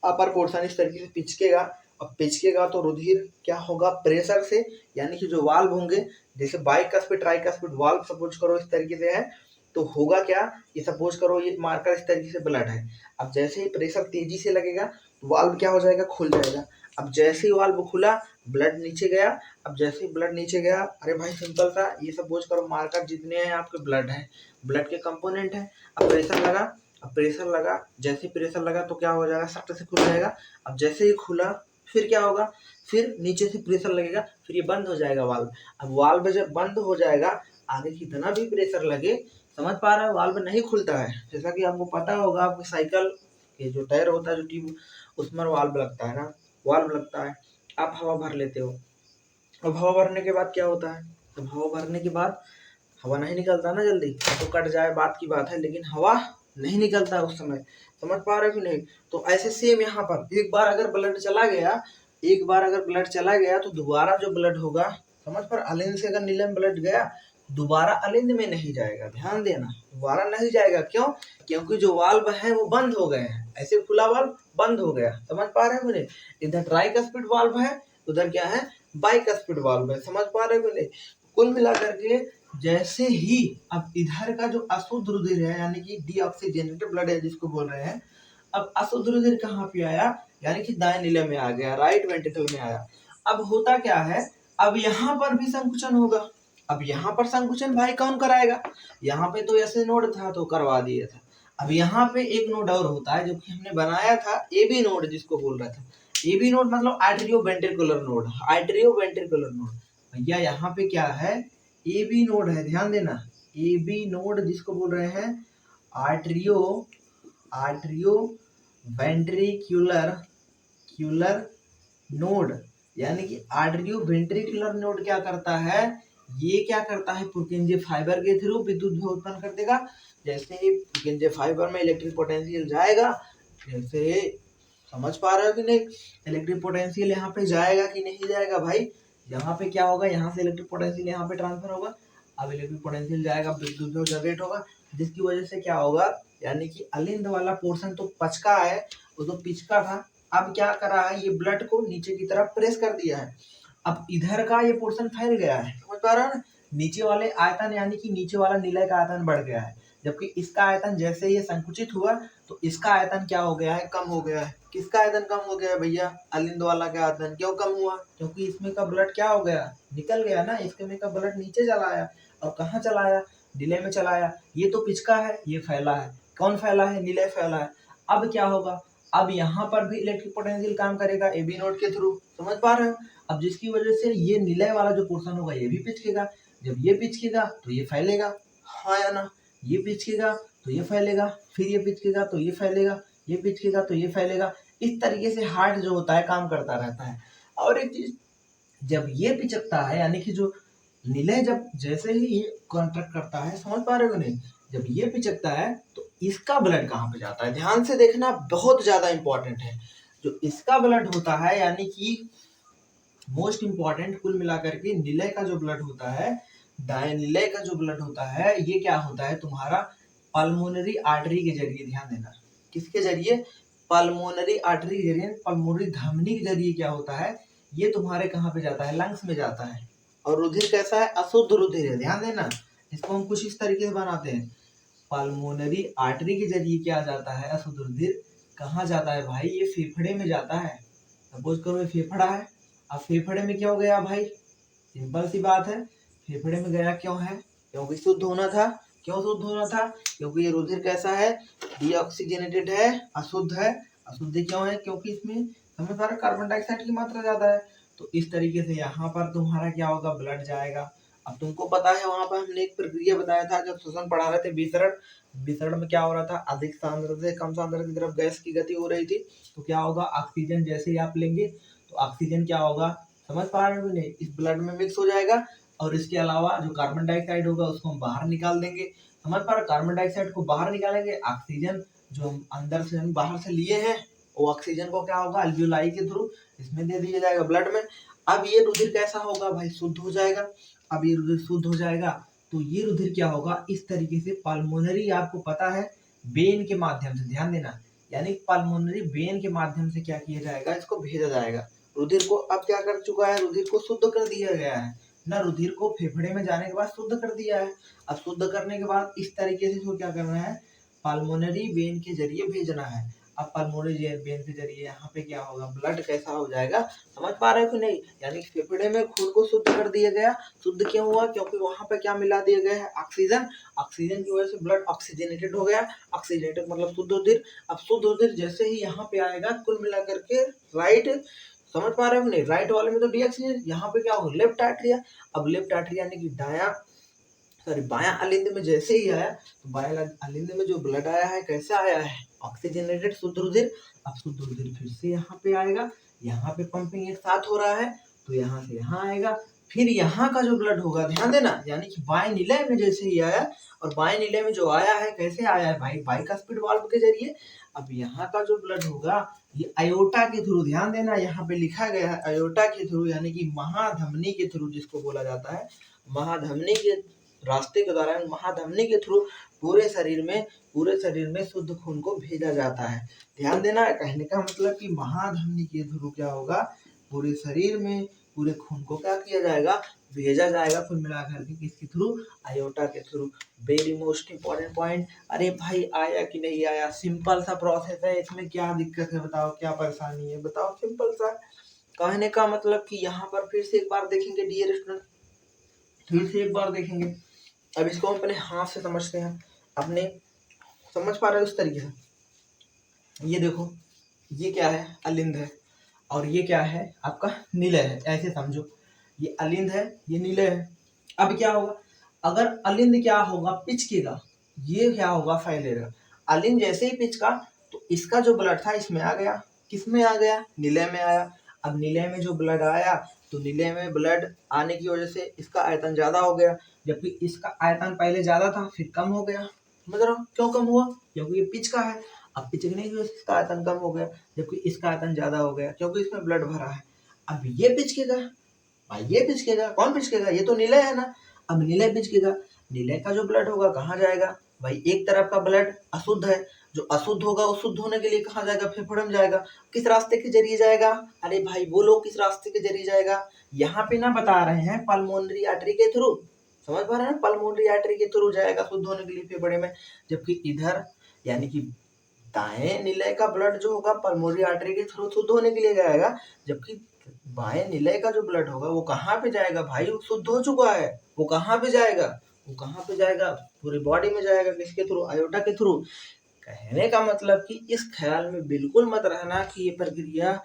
अपर पोर्शन इस तरीके से पिचकेगा, और पिचकेगा तो रुधिर क्या होगा, प्रेशर से, यानी कि जो वाल्व होंगे, जैसे बाइकस्पिड ट्राइकस्पिड वाल्व सपोज करो इस तरीके से है, तो होगा क्या, ये सपोज करो ये मार्कर इस तरीके से ब्लड है। अब जैसे ही प्रेशर तेजी से लगेगा तो वाल्व क्या हो जाएगा, खुल जाएगा। अब जैसे ही वाल्व खुला, ब्लड नीचे गया। अब जैसे ही ब्लड नीचे गया, अरे भाई सिंपल सा, ये सपोज करो मार्कर जितने हैं आपके ब्लड है, ब्लड के कंपोनेंट है। अब प्रेशर लगा, अब प्रेशर लगा, जैसे ही प्रेशर लगा तो क्या हो जाएगा, सख्त से खुल जाएगा। अब जैसे ही खुला फिर क्या होगा, फिर नीचे से प्रेशर लगेगा, फिर ये बंद हो जाएगा वाल्व। अब वाल्व जब बंद हो जाएगा, आगे कितना भी प्रेशर लगे, समझ पा रहे हो, वाल्व नहीं खुलता है। जैसा कि आपको पता होगा, आपके साइकिल के जो टायर होता है, जो ट्यूब, उसमें वाल्व लगता है ना, वाल्व लगता है, आप हवा भर लेते हो। अब हवा भरने के बाद क्या होता है, जब हवा भरने के बाद हवा नहीं निकलता ना जल्दी, तो कट जाए बात की बात है, लेकिन हवा नहीं निकलता उस समय, समझ पा रहे हो कि नहीं। तो ऐसे सेम यहाँ पर एक बार अगर ब्लड चला गया, एक बार अगर ब्लड चला गया तो दोबारा जो ब्लड होगा, समझ पर, अलिंद से अगर नीलम ब्लड गया, दोबारा अलिंद में नहीं जाएगा, ध्यान देना, दोबारा नहीं जाएगा। क्यों, क्योंकि जो वाल्व है वो बंद हो गए हैं, ऐसे खुला वाल्व बंद हो गया, समझ पा रहे हो मुझे। इधर ट्राइकस्पिड वाल्व है, उधर क्या है, बाइकस्पिड वाल्व है, समझ पा रहे हो मुझे। कुल मिलाकर के जैसे ही अब इधर का जो अशुद्ध रुधिर है, यानी कि डीऑक्सीजनेटेड ब्लड है जिसको बोल रहे हैं, अब अशुद्ध रुधिर कहाँ पे आया, यानी कि दाएं नीले में आ गया, राइट वेंट्रिकल में आया। अब होता क्या है, अब यहाँ पर भी संकुचन होगा। अब यहाँ पर संकुचन भाई कौन कराएगा, यहाँ पे तो ऐसे नोड था तो करवा दिया था। अब यहाँ पे एक नोड और होता है जो कि हमने बनाया था, एबी नोड जिसको बोल रहा था। एबी नोड मतलब आर्टरियो वेंट्रिकुलर नोड, आर्टरियो वेंट्रिकुलर नोड। भैया यहाँ पे क्या है, ए बी नोड है, ध्यान देना, ए बी नोड जिसको बोल रहे हैं आर्टरियो, आर्टरियो वेंट्रिकुलर क्यूलर नोड, यानी कि आर्टरियो वेंट्रिकुलर नोड क्या करता है, ये क्या करता है, पुरकिंजे फाइबर के थ्रू विद्युत उत्पन्न कर देगा। जैसे ही पुरकिंजे फाइबर में इलेक्ट्रिक पोटेंशियल जाएगा, जैसे समझ पा रहे हो कि नहीं, इलेक्ट्रिक पोटेंशियल यहाँ पे जाएगा कि नहीं जाएगा भाई, यहाँ पे क्या होगा, यहाँ से इलेक्ट्रिक पोटेंशियल यहाँ पे ट्रांसफर होगा। अब इलेक्ट्रिक पोटेंशियल जाएगा, विद्युत जनरेट होगा, जिसकी वजह से क्या होगा, यानी कि अलिंद वाला पोर्शन तो पचका है, वो तो पिचका था, अब क्या करा है, ये ब्लड को नीचे की तरफ प्रेस कर दिया है। अब इधर का ये पोर्शन फैल गया है, समझ पा रहे हो ना, नीचे वाले आयतन, यानी कि नीचे वाला निलय का आयतन बढ़ गया है, जबकि इसका आयतन जैसे ये संकुचित हुआ तो इसका आयतन क्या हो गया है, कम हो गया है। किसका आयतन कम हो गया है भैया, अलिंद वाला का आयतन क्यों कम हुआ, क्योंकि इसमें का ब्लड क्या हो गया, निकल गया ना, इसमें का ब्लड नीचे चला आया, और कहाँ चला आया, निलय में चला आया। ये तो पिचका है, ये फैला है, कौन फैला है, निलय फैला है। अब क्या होगा, अब यहाँ पर भी इलेक्ट्रिक पोटेंशियल काम करेगा ए बी नोड के थ्रू, समझ पा रहे हो। अब जिसकी वजह से ये निलय वाला जो पोर्शन होगा ये भी पिचकेगा, जब ये पिचकेगा तो ये फैलेगा, हाँ या ना, ये पिचकेगा तो ये फैलेगा, फिर ये पिचकेगा तो ये फैलेगा, ये पिचकेगा तो ये फैलेगा। इस तरीके से हार्ट जो होता है काम करता रहता है। और एक चीज, जब ये पिचकता है, यानी कि जो निलय जब जैसे ही ये कॉन्ट्रैक्ट करता है, समझ पा रहे हो नहीं, जब ये पिचकता है तो इसका ब्लड कहाँ पे जाता है, ध्यान से देखना, बहुत ज्यादा इंपॉर्टेंट है। जो इसका ब्लड होता है, यानी कि मोस्ट इंपॉर्टेंट, कुल मिलाकर के निलय का जो ब्लड होता है, दाएं निलय का जो ब्लड होता है, ये क्या होता है तुम्हारा, पल्मोनरी आर्टरी के जरिए, ध्यान देना, किसके जरिए, पल्मोनरी आर्टरी के जरिए, पल्मोनरी धमनी के जरिए क्या होता है, ये तुम्हारे कहाँ पे जाता है, लंग्स में जाता है। और रुधिर कैसा है, अशुद्ध रुधिर है, ध्यान देना। इसको हम कुछ इस तरीके से बनाते हैं, पल्मोनरी आर्टरी के जरिए क्या जाता है, अशुद्ध रुधिर कहाँ जाता है भाई, ये फेफड़े में जाता है। सपोज करो ये फेफड़ा है, अब फेफड़े में क्या हो गया भाई, सिंपल सी बात है, फेफड़े में गया क्यों है, क्योंकि शुद्ध होना था। क्यों शुद्ध होना था, क्योंकि ये रुधिर कैसा है, डीऑक्सीजनेटेड है, अशुद्ध है। अशुद्ध क्यों है, क्योंकि इसमें समझ पा रहे कार्बन डाइऑक्साइड की मात्रा ज्यादा है। तो इस तरीके से यहाँ पर तुम्हारा क्या होगा, ब्लड जाएगा। अब तुमको पता है वहां पर हमने एक प्रक्रिया बताया था जब श्वसन पढ़ा रहे थे, विसरण। विसरण में क्या हो रहा था, अधिक सांद्रता से कम सांद्रता की तरफ गैस की गति हो रही थी। तो क्या होगा, ऑक्सीजन जैसे ही आप लेंगे तो ऑक्सीजन क्या होगा, समझ पा रहे हो नहीं, इस ब्लड में मिक्स हो जाएगा। और इसके अलावा जो कार्बन डाइऑक्साइड होगा उसको हम बाहर निकाल देंगे। समझ पा रहे, कार्बन डाइऑक्साइड को बाहर निकालेंगे, ऑक्सीजन जो हम अंदर से हम बाहर से लिए हैं वो ऑक्सीजन को क्या होगा, अल्वियोलाई के थ्रू इसमें दे दिया जाएगा ब्लड में। अब ये रुधिर कैसा होगा भाई, शुद्ध हो जाएगा। अब ये रुधिर शुद्ध हो जाएगा तो ये रुधिर क्या होगा, इस तरीके से पल्मोनरी, आपको पता है वेन के माध्यम से, ध्यान देना, यानी पल्मोनरी वेन के माध्यम से क्या किया जाएगा, इसको भेजा जाएगा। रुधिर को अब क्या कर चुका है, रुधिर को शुद्ध कर दिया गया है ना, रुधिर को फेफड़े में जाने के बाद शुद्ध कर दिया है। अब शुद्ध करने के बाद इस तरीके से इसको क्या करना है, पल्मोनरी वेन के जरिए भेजना है। अब पल्मोनरी वेन के जरिए यहाँ पे क्या होगा, ब्लड कैसा हो जाएगा, समझ पा रहे हो कि नहीं, यानी फेफड़े में खून को शुद्ध कर दिया गया। शुद्ध क्यों हुआ, क्योंकि वहां पे क्या मिला दिया गया है, ऑक्सीजन। ऑक्सीजन की वजह से ब्लड ऑक्सीजनेटेड हो गया। ऑक्सीजनेटेड मतलब शुद्ध रुधिर। अब शुद्ध रुधिर जैसे ही यहाँ पे आएगा, कुल मिलाकर के राइट, समझ पा रहे हो नहीं, राइट वाले में तो डीऑक्सीजन, यहाँ पे क्या होगा, लेफ्ट आर्टरिया। अब लेफ्ट आर्टरिया यानी कि बायां अलिंद में जैसे ही आया, तो बायां अलिंद में जो ब्लड आया है कैसा आया है, ऑक्सीजनेटेड शुद्ध रुधिर। अब शुद्ध रुधिर फिर से यहाँ पे आएगा, यहाँ पे पंपिंग एक साथ हो रहा है तो यहाँ से यहाँ आएगा। फिर यहाँ का जो ब्लड होगा, ध्यान देना, यानी कि बाएं निलय में जैसे ही आया, और बाएं निलय में जो आया है कैसे आया है भाई, बाइकास्पिड वाल्व के जरिए। अब यहाँ का जो ब्लड होगा ये अयोटा के थ्रू, ध्यान देना यहाँ पे लिखा गया है अयोटा के थ्रू, यानी कि महाधमनी के थ्रू जिसको बोला जाता है, महाधमनी के रास्ते के दौरान, महाधमनी के थ्रू पूरे शरीर में शुद्ध खून को भेजा जाता है। ध्यान देना, कहने का मतलब कि महाधमनी के थ्रू क्या होगा, पूरे शरीर में पूरे खून को क्या किया जाएगा, भेजा जाएगा। कुल मिलाकर के किसके थ्रू, अयोटा के through. Very most important point. अरे भाई आया कि नहीं आया, सिंपल सा प्रोसेस है, इसमें क्या दिक्कत है बताओ, क्या परेशानी है बताओ, सिंपल सा। कहने का मतलब कि यहाँ पर फिर से एक बार देखेंगे डियर स्टूडेंट, फिर से एक बार देखेंगे। अब इसको हम अपने हाथ से समझते हैं, अपने समझ पा रहे हो इस तरीके से। ये देखो, ये क्या है, अलिंद है, और ये क्या है आपका निलय है, ऐसे समझो, ये अलिंद है, ये निलय है। अब क्या होगा, अगर अलिंद क्या होगा, पिचकेगा, ये क्या होगा, फैलेगा। अलिंद जैसे ही पिचका तो इसका जो ब्लड था इसमें आ गया, किस में आ गया, निलय में आया। अब निलय में जो ब्लड आया तो निलय में ब्लड आने की वजह से इसका आयतन ज्यादा हो गया, जबकि इसका आयतन पहले ज्यादा था फिर कम हो गया। समझ रहे हो क्यों कम हुआ, क्योंकि ये पिचका है। अब पिचकने की वजह से इसका आयतन कम हो गया, जबकि इसका आयतन ज्यादा हो गया क्योंकि इसमें ब्लड भरा है। अब ये पिचकेगा भाई, ये पिचकेगा, कौन पिचकेगा, ये तो निलय है ना। अब निलय पिचकेगा, निलय का जो ब्लड होगा कहाँ जाएगा भाई, एक तरफ का ब्लड अशुद्ध है, जो अशुद्ध होगा वो शुद्ध होने के लिए कहाँ जाएगा, फेफड़े में जाएगा। किस रास्ते के जरिए जाएगा, अरे भाई बोलो किस रास्ते के जरिए जाएगा, यहाँ पे ना बता रहे हैं, पल्मोनरी आर्टरी के थ्रू। समझ पा रहे हैं, पल्मोनरी आर्टरी के थ्रू जाएगा शुद्ध होने के लिए फेफड़े में। जबकि इधर यानी कि दाएं निलय का ब्लड जो होगा पल्मोनरी आर्टरी के थ्रू शुद्ध होने के लिए जाएगा, जबकि बाएं निलय का जो ब्लड होगा वो कहाँ पे जाएगा भाई, वो शुद्ध हो चुका है, वो कहाँ पे जाएगा, वो कहाँ पे जाएगा, पूरी बॉडी में जाएगा, किसके थ्रू, अयोटा के थ्रू। कहने का मतलब कि इस ख्याल में बिल्कुल मत रहना कि ये प्रक्रिया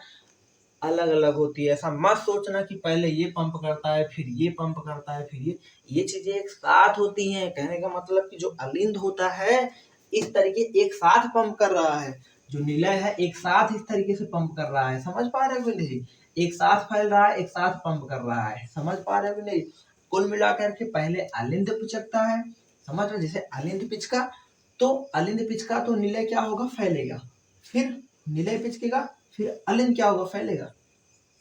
अलग अलग होती है, ऐसा मत सोचना कि पहले ये पंप करता है फिर ये पंप करता है फिर ये चीजें एक साथ होती हैं। कहने का मतलब कि जो अलिंद होता है इस तरीके एक साथ पंप कर रहा है, जो निलय है एक साथ इस तरीके से पंप कर रहा है। समझ पा रहे हो कि नहीं, एक साथ फैल रहा है, एक साथ पंप कर रहा है, समझ पा रहे हो कि नहीं। कुल मिलाकर के पहले अलिंद पिचकता है, समझ रहे, जैसे अलिंद पिचका तो निलय क्या होगा, फैलेगा, फिर निलय पिचकेगा, फिर अलिंद क्या होगा, फैलेगा।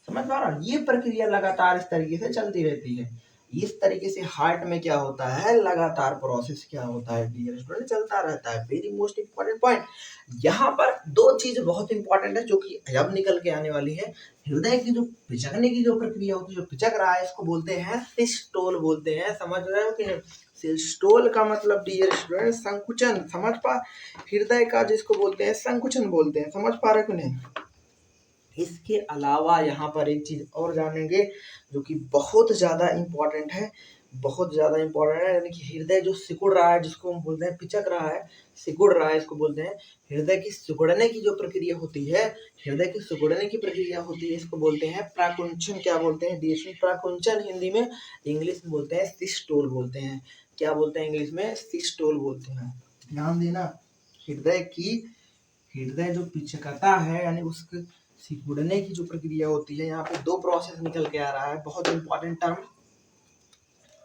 समझ पा रहा, ये प्रक्रिया लगातार इस तरीके से चलती रहती है। इस तरीके से हार्ट में क्या होता है, लगातार प्रोसेस क्या होता है डियर स्टूडेंट, चलता रहता है। Very most important point. यहाँ पर दो चीज बहुत इंपॉर्टेंट है जो कि अब निकल के आने वाली है। हृदय की जो पिचकने की जो प्रक्रिया होती है, जो पिचक रहा है, इसको बोलते हैं सिस्टोल बोलते हैं। समझ रहे हो कि सिस्टोल का मतलब डियर स्टूडेंट संकुचन, समझ पा। हृदय का जिसको बोलते हैं संकुचन बोलते हैं, समझ पा रहे कि नहीं। इसके अलावा यहाँ पर एक चीज और जानेंगे जो कि बहुत ज्यादा इंपॉर्टेंट है, बहुत ज्यादा इंपॉर्टेंट है। यानी कि हृदय जो सिकुड़ रहा है, जिसको हम बोलते हैं पिचक रहा है, सिकुड़ रहा है, इसको बोलते हैं हृदय की सिकुड़ने की जो प्रक्रिया होती है, हृदय की सिकुड़ने की प्रक्रिया होती है, इसको बोलते हैं प्राकुंचन। क्या बोलते हैं डियर? प्राकुंचन हिंदी में, इंग्लिश में बोलते हैं सिस्टोल बोलते हैं। क्या बोलते हैं इंग्लिश में? सिस्टोल बोलते हैं। ध्यान देना, हृदय जो पिचकता है यानी उसके सिकुड़ने की जो प्रक्रिया होती है, यहाँ पे दो प्रोसेस निकल के आ रहा है, बहुत इंपॉर्टेंट टर्म,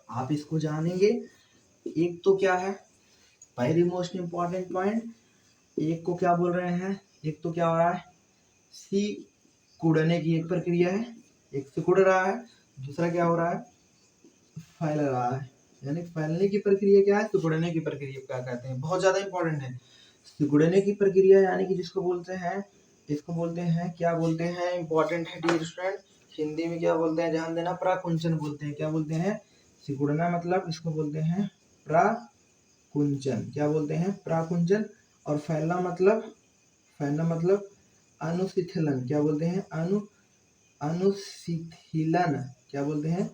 आप इसको जानेंगे। एक तो क्या है, वेरी मोस्ट इंपॉर्टेंट पॉइंट, एक को क्या बोल रहे हैं, एक तो क्या हो रहा है, सिकुड़ने की एक प्रक्रिया है, एक सिकुड़ रहा है, दूसरा क्या हो रहा है, फैल रहा है। यानी फैलने की प्रक्रिया क्या है, सिकुड़ने की प्रक्रिया क्या कहते हैं, बहुत ज्यादा इंपॉर्टेंट है। सिकुड़ने की प्रक्रिया यानी कि जिसको बोलते हैं, इसको बोलते हैं, क्या बोलते हैं, इंपॉर्टेंट है डियर स्टूडेंट, हिंदी में क्या बोलते हैं, ध्यान देना, प्राकुंचन बोलते हैं। क्या बोलते हैं? सिकुड़ना मतलब इसको बोलते हैं प्राकुंचन। क्या बोलते हैं? प्राकुंचन। और फैलना मतलब अनुशिथिलन। क्या बोलते हैं? अनुशिथिलन। क्या बोलते हैं?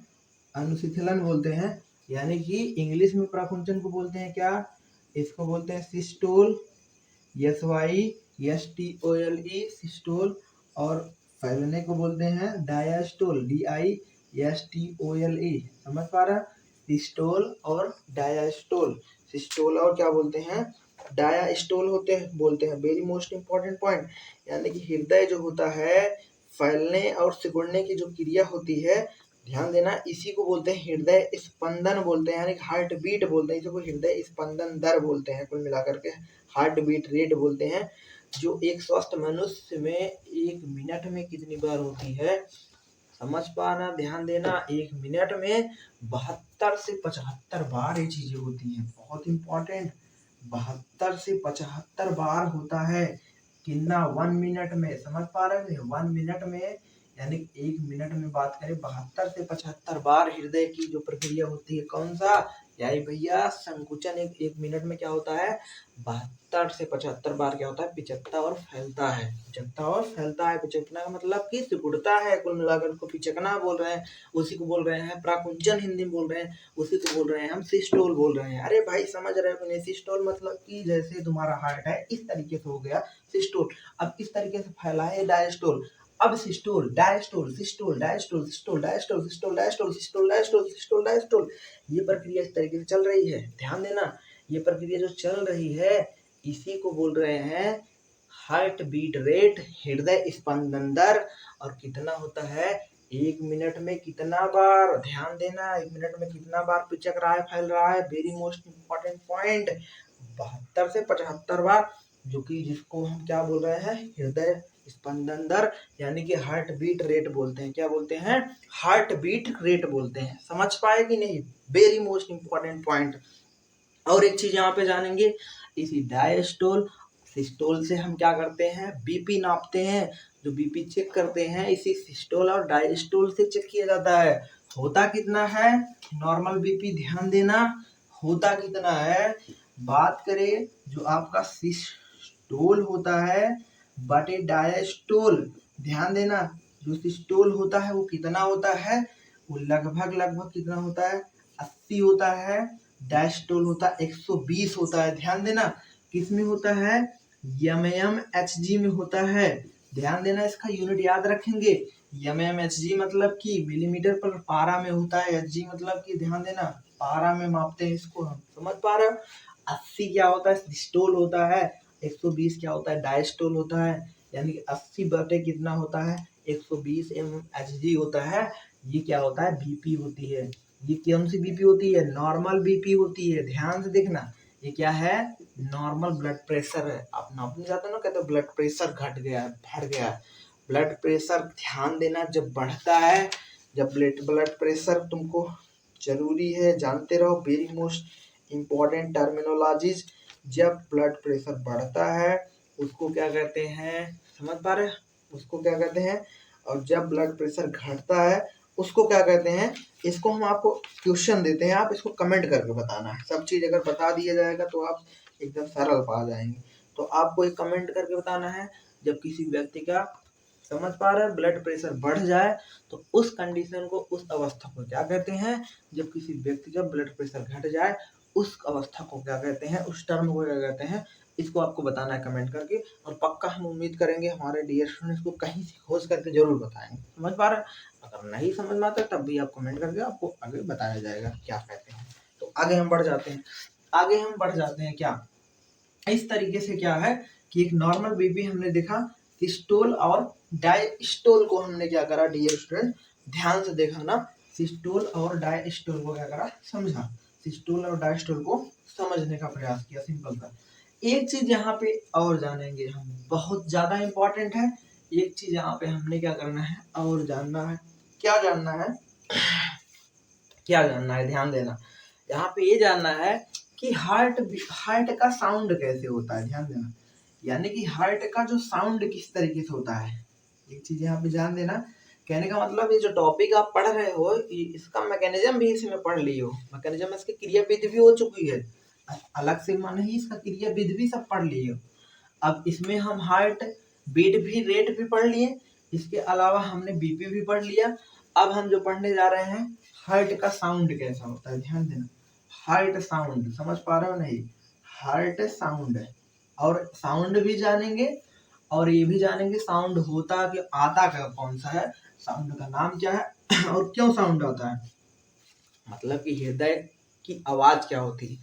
अनुशिथिलन बोलते हैं। यानी कि इंग्लिश में प्राकुंचन को बोलते हैं क्या, इसको बोलते हैं सिस्टोल, SYSTOLE सिस्टोल। और फैलने को बोलते हैं डायास्टोल, DISTOLE। समझ पा रहा? सिस्टोल और डायास्टोल, सिस्टोल और क्या बोलते हैं, डायास्टोल होते हैं, बोलते हैं। Very most important point. यानी कि हृदय जो होता है, फैलने और सिकुड़ने की जो क्रिया होती है, ध्यान देना, इसी को बोलते हैं हृदय स्पंदन बोलते हैं, यानी हार्ट बीट बोलते हैं। इसी को हृदय स्पंदन दर बोलते हैं, कुल मिलाकर के हार्ट बीट रेट बोलते हैं। जो एक स्वस्थ मनुष्य में एक मिनट में कितनी बार होती है, समझ पाना, ध्यान देना, एक मिनट में 72 से 75 बार ये चीजें होती हैं, बहुत इंपॉर्टेंट। 72 से 75 बार होता है, कितना, 1 मिनट में, समझ पा रहे हैं, 1 मिनट में। यानी एक मिनट में बात करें 72 से 75 बार हृदय की जो प्रक्रिया होती है, कौन सा, यानी भैया संकुचन। एक मिनट में क्या होता है, 72 से 75 बार क्या होता है, पिचकता और फैलता है, पिचकता और फैलता है। पिचकना का मतलब कि सिकुड़ता है, कुल मिलाकर को पिचकना बोल रहे हैं, उसी को बोल रहे हैं प्राकुंचन हिंदी में बोल रहे हैं, उसी को बोल रहे हैं हम सिस्टोल बोल रहे हैं। अरे भाई समझ रहे हो नहीं, सिस्टोल मतलब कि जैसे तुम्हारा हार्ट है इस तरीके से हो गया सिस्टोल, अब इस तरीके से फैला है डायस्टोल, अब systole, diastole, systole, diastole, systole, diastole, systole, diastole, systole, diastole, systole, diastole. ये प्रक्रिया इस तरीके से चल रही है, ध्यान देना। ये प्रक्रिया जो चल रही है, इसी को बोल रहे हैं हार्ट बीट रेट, हृदय स्पंदन दर। और कितना होता है, एक मिनट में कितना बार, ध्यान देना, एक मिनट में कितना बार पिचक रहा है, फैल रहा है। वेरी मोस्ट इंपॉर्टेंट पॉइंट, 72 से 75 बार, जो कि जिसको हम क्या बोल रहे हैं, हृदय स्पंदन दर, यानी कि हार्ट बीट रेट बोलते हैं। क्या बोलते हैं? हार्ट बीट रेट बोलते हैं। समझ पाए कि नहीं? Very most important point. और एक चीज यहाँ पे जानेंगे, इसी डायस्टोल सिस्टोल से हम क्या करते हैं, बीपी नापते हैं, जो बीपी चेक करते हैं इसी सिस्टोल और डायस्टोल से चेक किया जाता है। होता कितना है नॉर्मल बीपी, ध्यान देना, होता कितना है, बात करें जो आपका सिस्टोल होता है बटे डायस्टोल, ध्यान देना, जो सिस्टोल होता है वो कितना होता है, वो लगभग कितना होता है, 80 होता है। डायस्टोल होता है 120 होता है, ध्यान देना। किस में होता है, mmHg में होता है, ध्यान देना, इसका यूनिट याद रखेंगे। mmHg मतलब कि मिलीमीटर पर पारा में होता है, Hg मतलब कि, ध्यान देना, पारा में मापते हैं इसको हम, समझ पा रहे हो। 80 क्या होता है, सिस्टोल होता है, 120 क्या होता है, डायस्टोल होता है। यानी कि 80 बटे कितना होता है, 120 mmHg होता है। ये क्या होता है, बीपी होती है। ये कौन सी बीपी होती है, नॉर्मल बीपी होती है, ध्यान से देखना। ये क्या है, नॉर्मल ब्लड प्रेशर है। आप नापने जाते हो ना, कहते हो ब्लड प्रेशर घट गया है, बढ़ गया है। ब्लड प्रेशर, ध्यान देना, जब बढ़ता है, जब ब्लड प्रेशर तुमको जरूरी है, जानते रहो। Very most important terminologies. जब ब्लड प्रेशर बढ़ता है उसको क्या कहते हैं, समझ पा रहे हैं, उसको क्या कहते हैं, और जब ब्लड प्रेशर घटता है उसको क्या कहते हैं। इसको हम आपको क्वेश्चन देते हैं, आप इसको कमेंट करके बताना है। सब चीज अगर बता दिया जाएगा तो आप एकदम सरल पा जाएंगे। तो आपको एक कमेंट करके बताना है, जब किसी व्यक्ति का, समझ पा रहे हैं, ब्लड प्रेशर बढ़ जाए तो उस कंडीशन को, उस अवस्था को क्या कहते हैं। जब किसी व्यक्ति का ब्लड प्रेशर घट जाए उस अवस्था को क्या कहते हैं, उस टर्म को क्या कहते हैं, इसको आपको बताना है कमेंट करके। और पक्का हम उम्मीद करेंगे हमारे डियर स्टूडेंट्स को कहीं से खोज करके जरूर बताएंगे, समझ पा रहे हैं। अगर नहीं समझ में आता तब भी आप कमेंट करके आपको आगे बताया जाएगा क्या कहते हैं। तो आगे हम बढ़ जाते हैं, आगे हम बढ़ जाते हैं क्या, इस तरीके से क्या है कि एक नॉर्मल बीपी हमने देखा, सिस्टोल और डायस्टोल को हमने क्या करा डियर स्टूडेंट, ध्यान से देखा ना, सिस्टोल और डायस्टोल को क्या करा, समझा, सिस्टोल और डायस्टोल को समझने का प्रयास किया, सिंपल सा। एक चीज यहाँ पे और जानेंगे हम, बहुत ज्यादा इंपॉर्टेंट है। एक चीज यहाँ पे हमने क्या करना है और जानना है, क्या जानना है, क्या जानना है, ध्यान देना। यहाँ पे ये जानना है कि हार्ट हार्ट का साउंड कैसे होता है, ध्यान देना। यानी कि हार्ट का जो साउंड किस तरीके से होता है, एक चीज यहाँ पे ध्यान देना। कहने का मतलब ये जो टॉपिक आप पढ़ रहे हो इसका मैकेनिज्म भी इसमें पढ़ लियो, मैकेनिज्म इसकी क्रियाविधि भी हो चुकी है, अलग से मन ही इसका क्रियाविधि भी सब पढ़ लियो। अब इसमें हम हार्ट बीट भी, रेट भी पढ़ लिए, इसके अलावा हमने बीपी भी पढ़ लिया। अब हम जो पढ़ने जा रहे हैं, हार्ट का साउंड कैसा होता है, ध्यान देना। हार्ट साउंड समझ पा रहे हो नहीं, हार्ट साउंड, और साउंड भी जानेंगे और ये भी जानेंगे साउंड होता कि आता क्या, कौन सा है, साउंड का नाम क्या है और क्यों साउंड आता है, मतलब कि हृदय की आवाज क्या होती है।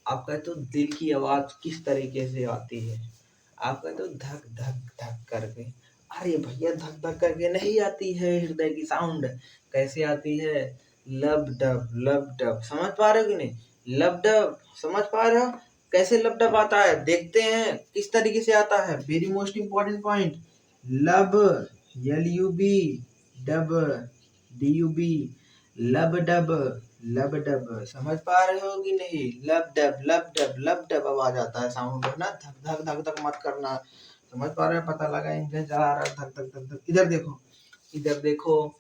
आपका तो दिल की आवाज किस तरीके से आती है, आपका तो धक धक धक करके, अरे भैया धक धक करके नहीं आती है हृदय की साउंड, कैसे आती है, लब डब, समझ पा रहे हो कि नहीं, लब डब, समझ पा रहे हो कैसे लब डब आता है, देखते हैं किस तरीके से आता है। वेरी मोस्ट इंपॉर्टेंट पॉइंट, लब, LUB, डब, DUB, लब डब, समझ पा रहे हो कि नहीं, लब डब आवाज आता है, साउंड है ना, धक धक धक धक मत करना, समझ पा रहे हैं, पता लगा इंजन चला रहा है धक धक धक धक। इधर देखो, इधर देखो,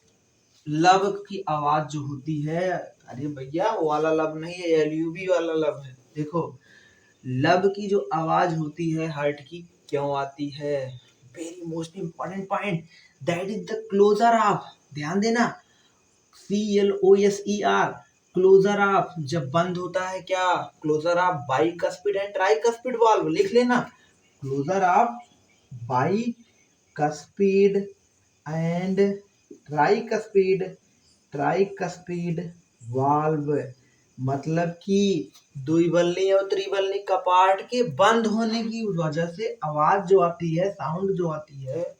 लब की आवाज जो होती है, अरे भैया वो वाला लब नहीं है, LUB वाला लब है। देखो लब की जो आवाज होती है हार्ट की, क्यों आती है, very most important point, that is the closure of, ध्यान देना, CLOSER, क्लोजर ऑफ, जब बंद होता है क्या, closure of bicuspid and tricuspid valve, लिख लेना, closure of bicuspid and tricuspid valve, मतलब कि द्विबल्नी और त्रिबल्नी कपाट के बंद होने की वजह से आवाज जो आती है, साउंड जो आती है,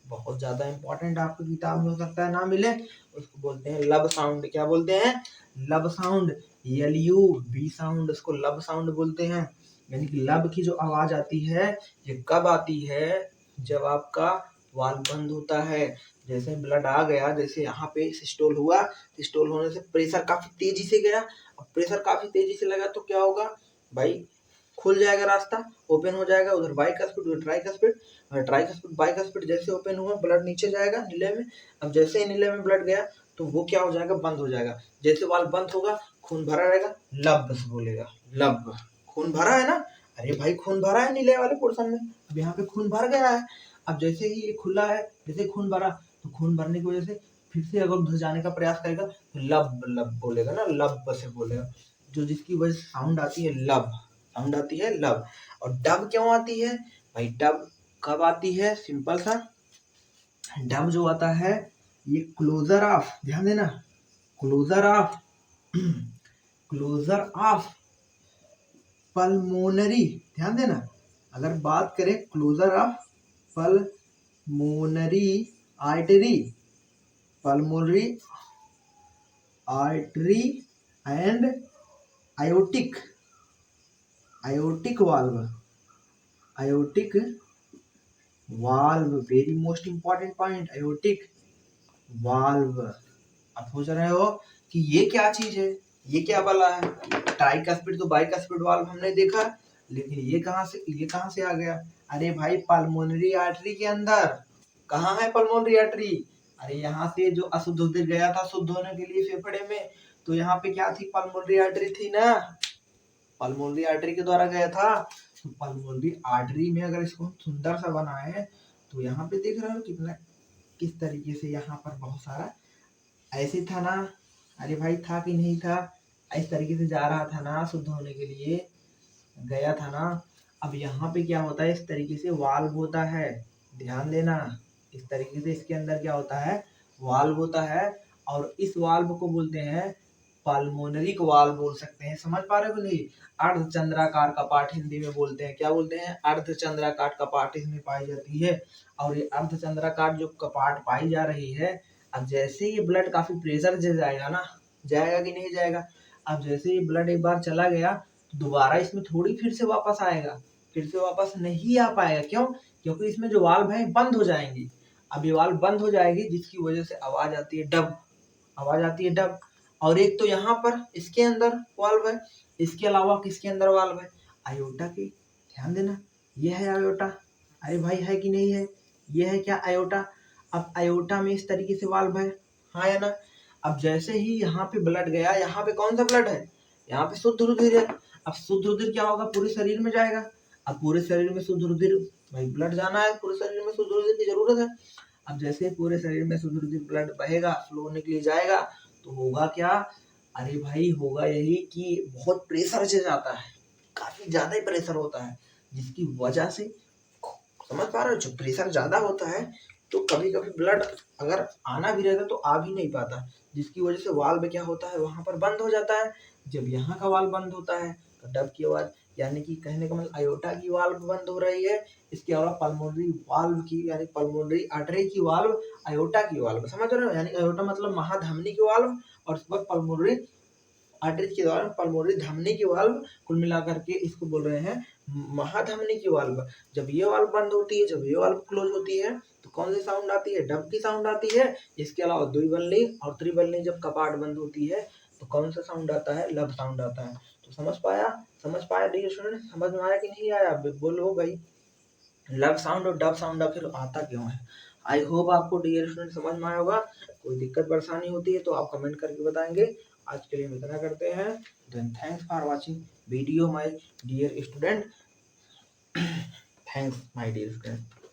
बहुत ज्यादा इंपॉर्टेंट, आपकी किताब में हो सकता है ना मिले, उसको बोलते हैं लब साउंड। क्या बोलते हैं, लब साउंड, LUB साउंड, उसको लब साउंड बोलते हैं। यानी कि लब की जो आवाज आती है ये कब आती है, जब आपका वाल्व बंद होता है, जैसे ब्लड आ गया, जैसे यहाँ पे सिस्टोल हुआ, सिस्टोल होने से प्रेशर काफी तेजी से गया, अब प्रेशर काफी तेजी से लगा तो क्या होगा भाई, खुल जाएगा रास्ता, ओपन हो जाएगा, उधर बाइकस्पिड उधर ट्राइकस्पिड, ट्राइकस्पिड बाइकस्पिड जैसे ओपन हुआ ब्लड नीचे जाएगा नीले में, अब जैसे ही नीले में ब्लड गया तो वो क्या हो जाएगा, बंद हो जाएगा, जैसे वाल्व बंद होगा खून भरा रहेगा, लब से बोलेगा, लब, खून भरा है ना, अरे भाई खून भरा है नीले वाले पोर्शन में, अब यहाँ पे खून भर गया है, अब जैसे ही ये खुला है, जैसे खून भरा तो खून भरने की वजह से फिर से अगर उधर जाने का प्रयास करेगा तो लब लब बोलेगा ना, लब से बोलेगा, जो जिसकी वजह से साउंड आती है लब, साउंड आती है लब। और डब क्यों आती है भाई, डब कब आती है, सिंपल सा, डब जो आता है ये क्लोजर ऑफ, ध्यान देना, closure of closure of pulmonary, ध्यान देना, अगर बात करें closure of pulmonary artery, pulmonary artery and aortic, aortic valve, aortic valve, very most important point, aortic valve. आप सोच रहे हो कि ये क्या चीज है, ये क्या बला है। ट्राइकस्पिड तो बाइकस्पिड वाल्व हमने देखा, लेकिन ये कहाँ से आ गया। अरे भाई पल्मोनरी आर्टरी के अंदर। कहाँ है पल्मोनरी आर्टरी? अरे यहाँ से जो अशुद्ध उधर गया था शुद्ध होने के लिए फेफड़े में, तो यहाँ पे क्या थी, पल्मोनरी आर्टरी थी ना, पल्मोनरी आर्टरी के द्वारा गया था। तो पल्मोनरी आर्टरी में अगर इसको सुंदर सा बनाए तो यहाँ पे देख रहे हो कितना, किस तरीके से यहाँ पर बहुत सारा ऐसे था ना। अरे भाई था कि नहीं था, इस तरीके से जा रहा था ना, शुद्ध होने के लिए गया था ना। अब यहाँ पे क्या होता है, इस तरीके से वाल्व होता है, ध्यान देना। इस तरीके से इसके अंदर क्या होता है, वाल्व होता है, और इस वाल्व को बोलते हैं पल्मोनरी को वाल्व बोल सकते हैं। समझ पा रहे हो नहीं? अर्धचंद्राकार कपाट हिंदी में बोलते हैं, क्या बोलते हैं, अर्धचंद्राकार कपाट इसमें पाई जाती है। और ये अर्धचंद्राकार जो कपाट पाई जा रही है, अब जैसे ये ब्लड काफी प्रेशर से जाएगा ना, जाएगा कि नहीं जाएगा। अब जैसे ये ब्लड एक बार चला गया तो दोबारा इसमें थोड़ी फिर से वापस आएगा, फिर से वापस नहीं आ पाएगा। क्यों? क्योंकि इसमें जो वाल्व है बंद हो जाएंगी। अब ये वाल्व बंद हो जाएगी, जिसकी वजह से आवाज आती है डब, आवाज आती है डब। और एक तो यहाँ पर इसके अंदर वाल्व है, इसके अलावा किसके अंदर वाल्व है, आयोटा के। ध्यान देना, ये है आयोटा। अरे भाई है कि नहीं है, ये है क्या, आयोटा। अब आयोटा में इस तरीके से वाल्व है, हाँ या ना। अब जैसे ही यहाँ पे ब्लड गया, यहाँ पे कौन सा ब्लड है, यहाँ पे शुद्ध रुधिर है। अब शुद्ध रुधिर क्या होगा, पूरे शरीर में जाएगा। अब पूरे शरीर में शुद्ध रुधिर, भाई ब्लड जाना है, पूरे शरीर में शुद्ध रुधिर की जरूरत है। अब जैसे पूरे शरीर में शुद्ध रुधिर ब्लड बहेगा, फ्लो होने के लिए जाएगा, तो होगा क्या, अरे भाई होगा यही कि बहुत प्रेशर से जाता है, काफी ज्यादा ही प्रेशर होता है, जिसकी वजह से, समझ पा रहे हो, जब प्रेशर ज्यादा होता है तो कभी कभी ब्लड अगर आना भी रहता है तो आ भी नहीं पाता, जिसकी वजह से वाल्व क्या होता है, वहां पर बंद हो जाता है। जब यहाँ का वाल्व बंद होता है तो डब की आवाज, यानी कि कहने का मतलब आयोटा की वाल्व बंद हो रही है, इसके अलावा पल्मोनरी वाल्व की, यानी पल्मोनरी आर्टरी की वाल्व, आयोटा की वाल्व, समझ रहे हो, यानी आयोटा मतलब महाधमनी की वाल्व, और उसके बाद पल्मोनरी आर्टरी के दौरान पल्मोनरी धमनी की वाल्व, कुल मिलाकर के इसको बोल रहे हैं महाधमनी की वाल्व। जब ये वाल्व बंद होती है, जब ये वाल्व क्लोज होती है, तो कौन सी साउंड आती है, डब की साउंड आती है। इसके अलावा द्विबलनी और त्रिबलनी जब कपाट बंद होती है तो कौन सा साउंड आता है, लब साउंड आता है। तो समझ पाया डियर स्टूडेंट, समझ में आया कि नहीं आया, बोलो भाई। लब साउंड और डब साउंड आखिर आता क्यों है। आई होप आपको डियर स्टूडेंट समझ में आया होगा। कोई दिक्कत परेशानी होती है तो आप कमेंट करके बताएंगे। आज के लिए हम इतना करते हैं। Then thanks for watching video my dear student. Thanks my dear student.